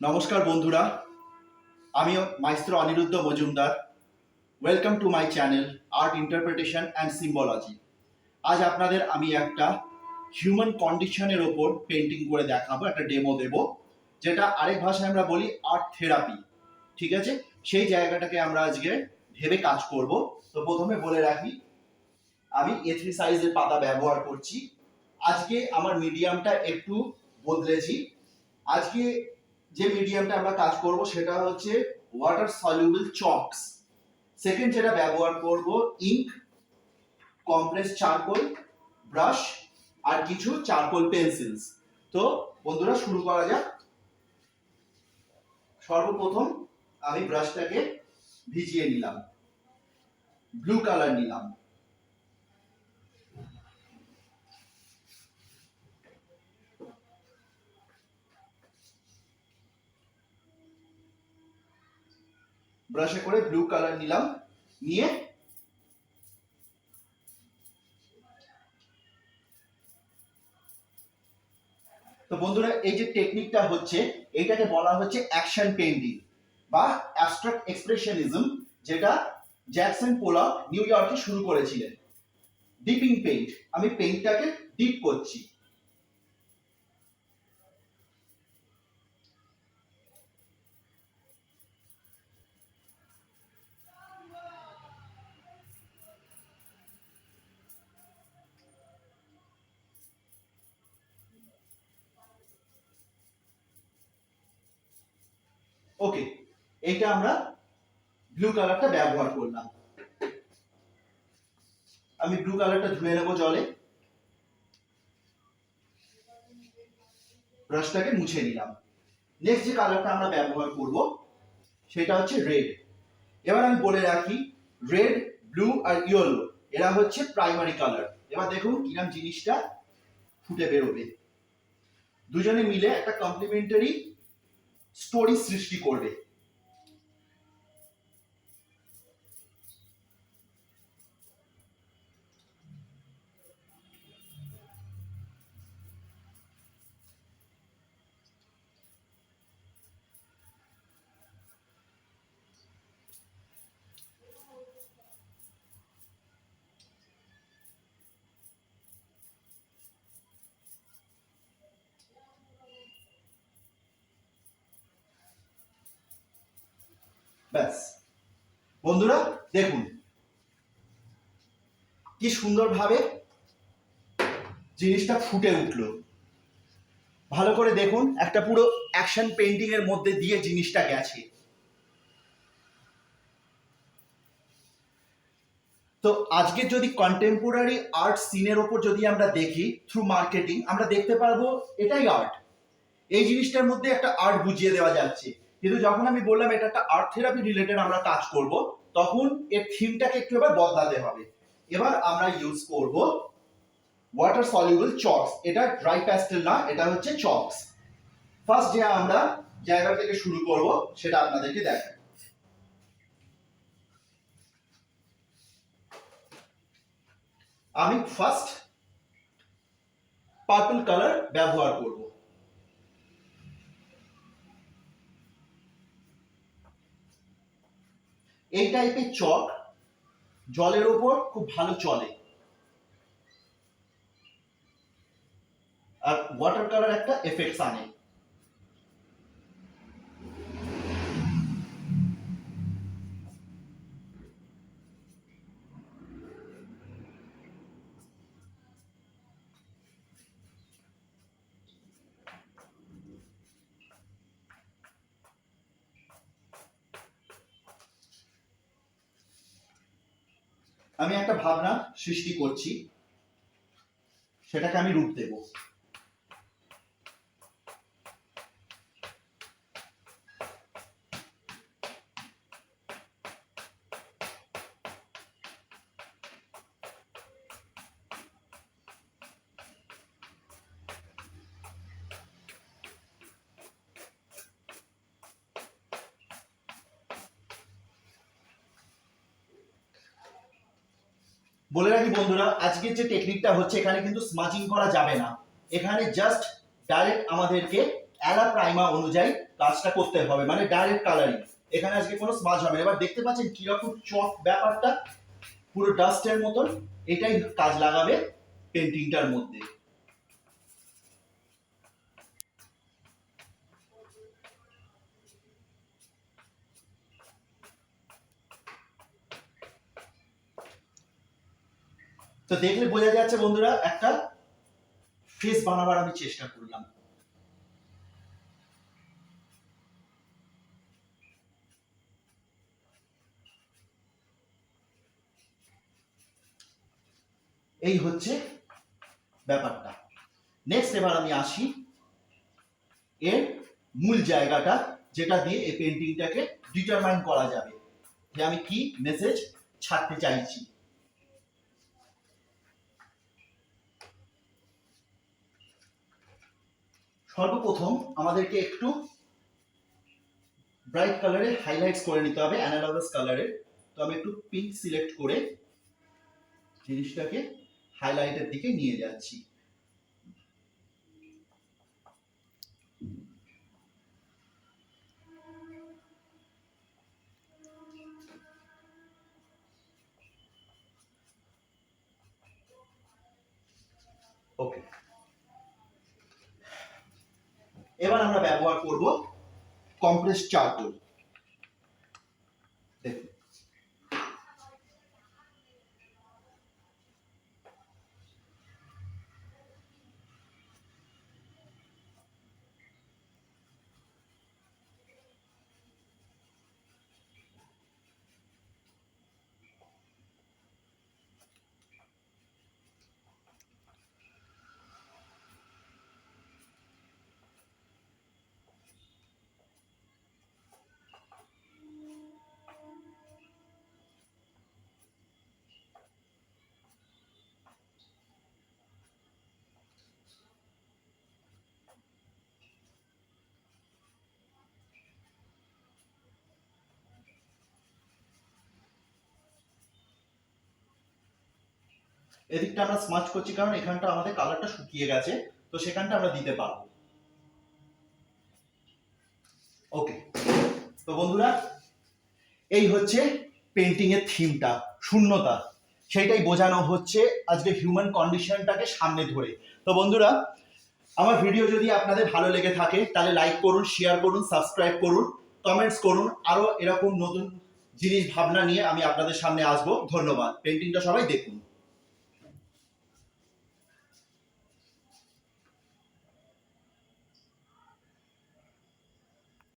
নমস্কার বন্ধুরা, আমি maestro Aniruddha Majumdar. Welcome to my channel art interpretation and symbology. আজ আপনাদের আমি একটা হিউম্যান কন্ডিশনের ওপর পেন্টিং করে দেখাবো, একটা ডেমো দেব, যেটা আরেক ভাষায় আমরা বলি আর্ট থেরাপি। ঠিক আছে, সেই জায়গাটাকে আমরা আজকে ভেবে কাজ করব। তো প্রথমে বলে রাখি, আমি A3 সাইজের পাতা ব্যবহার করছি। আজকে আমার মিডিয়ামটা একটু বদলেছি। আজকে যে মিডিয়ামটা আমরা কাজ করব সেটা হচ্ছে ওয়াটার সলিউবল চকস। সেকেন্ড যেটা ব্যবহার করব, ইঙ্ক, কমপ্রেস চারকোল, ব্রাশ আর কিছু চারকোল পেন্সিলস। তো বন্ধুরা শুরু করা যাক। সর্বপ্রথম আমি ব্রাশটাকে ভিজিয়ে নিলাম, ব্লু কালার নিলাম। ব্রাশে করে ব্লু কালার নিলাম, নিয়ে তো বন্ধুরা এই যে টেকনিকটা হচ্ছে, এইটাকে বলা হচ্ছে অ্যাকশন পেইন্টিং বা অ্যাবস্ট্রাক্ট এক্সপ্রেশনিজম, যেটা জ্যাকসন পোলক নিউ ইয়র্কে শুরু করেছিলেন। ডিপিং পেইন্ট, আমি পেইন্টটাকে ডিপ করছি। ওকে, এইটা আমরা ব্লু কালারটা ব্যবহার করলাম। আমি ব্লু কালারটা ধুয়ে নেব জলে, ব্রাশটাকে মুছে নিলাম। নেক্সট যে কালারটা আমরা ব্যবহার করব সেটা হচ্ছে রেড। এবার আমি বলে রাখি, রেড, ব্লু আর ইয়েলো এরা হচ্ছে প্রাইমারি কালার। এবার দেখুন কিরকম জিনিসটা ফুটে বেরোবে। দুজনে মিলে একটা কমপ্লিমেন্টারি স্টোরি সৃষ্টি করবে। ব্যাস বন্ধুরা, দেখুন কি সুন্দরভাবে জিনিসটা ফুটে উঠলো। ভালো করে দেখুন, একটা পুরো অ্যাকশন পেইন্টিং এর মধ্যে দিয়ে জিনিসটা গেছে। তো আজকে যদি কন্টেম্পোরারি আর্ট সিনের ওপর যদি আমরা দেখি থ্রু মার্কেটিং, আমরা দেখতে পারবো এটাই আর্ট। এই জিনিসটার মধ্যে একটা আর্ট বুঝিয়ে দেওয়া যাচ্ছে। কিন্তু যখন আমি বললাম এটা একটা আর্ট থেরাপি রিলেটেড আমরা কাজ করব, তখন এর থিমটাকে একটু এবার বদলাতে হবে। এবার আমরা ইউজ করব ওয়াটার সলিউবল চকস। এটা ড্রাই প্যাস্টেল না, এটা হচ্ছে চকস। ফার্স্ট যে আমরা জায়গা থেকে শুরু করব সেটা আপনাদেরকে দেখাই। আমি ফার্স্ট পার্পল কালার ব্যবহার করব। এই টাইপের চক জলের ওপর খুব ভালো চলে, আর ওয়াটার কালার একটা এফেক্টস আনে। আমি একটা ভাবনা সৃষ্টি করছি, সেটাকে আমি রূপ দেব। বলে রাখি বন্ধুরা, আজকের যে টেকনিকটা হচ্ছে এখানে কিন্তু স্মাচিং করা যাবে না। এখানে জাস্ট ডাইরেক্ট আমাদেরকে অ্যালা প্রাইমা অনুযায়ী কাজটা করতে হবে, মানে ডাইরেক্ট কালারিং। এখানে আজকে কোনো স্মাজ হবে না। এবার দেখতে পাচ্ছেন কিরকম চক ব্যাপারটা, পুরো ডাস্টের মতন। এটাই কাজ লাগাবে পেন্টিংটার মধ্যে। তো দেখলে বোঝা যাচ্ছে বন্ধুরা, একটা ফেস বানাবার আমি চেষ্টা করলাম। এই হচ্ছে ব্যাপারটা। নেক্সট এবার আমি আসি এর মূল জায়গাটা, যেটা দিয়ে এই পেন্টিংটাকে ডিটারমাইন করা যাবে যে আমি কি মেসেজ ছাড়তে চাইছি। সর্বপ্রথম আমাদেরকে একটু ব্রাইট কালারে হাইলাইটস করে নিতে হবে, অ্যানালগাস কালারে। তো আমি একটু পিঙ্ক সিলেক্ট করে জিনিসটাকে হাইলাইটের দিকে নিয়ে যাচ্ছি। ওকে, এবার আমরা ব্যবহার করব কম্প্রেস চারকোল। দেখুন, এদিকটা আমরা স্মাচ করছি কারণ এখানটা আমাদের কালারটা শুকিয়ে গেছে, তো সেখানটা আমরা দিতে পারবো। ওকে, তো বন্ধুরা, এই হচ্ছে পেন্টিং এর থিমটা, শূন্যতা। সেইটাই বোঝানো হচ্ছে আজকে হিউম্যান কন্ডিশনটাকে সামনে ধরে। তো বন্ধুরা, আমার ভিডিও যদি আপনাদের ভালো লেগে থাকে তাহলে লাইক করুন, শেয়ার করুন, সাবস্ক্রাইব করুন, কমেন্টস করুন। আরো এরকম নতুন জিনিস ভাবনা নিয়ে আমি আপনাদের সামনে আসবো। ধন্যবাদ। পেন্টিংটা সবাই দেখুন।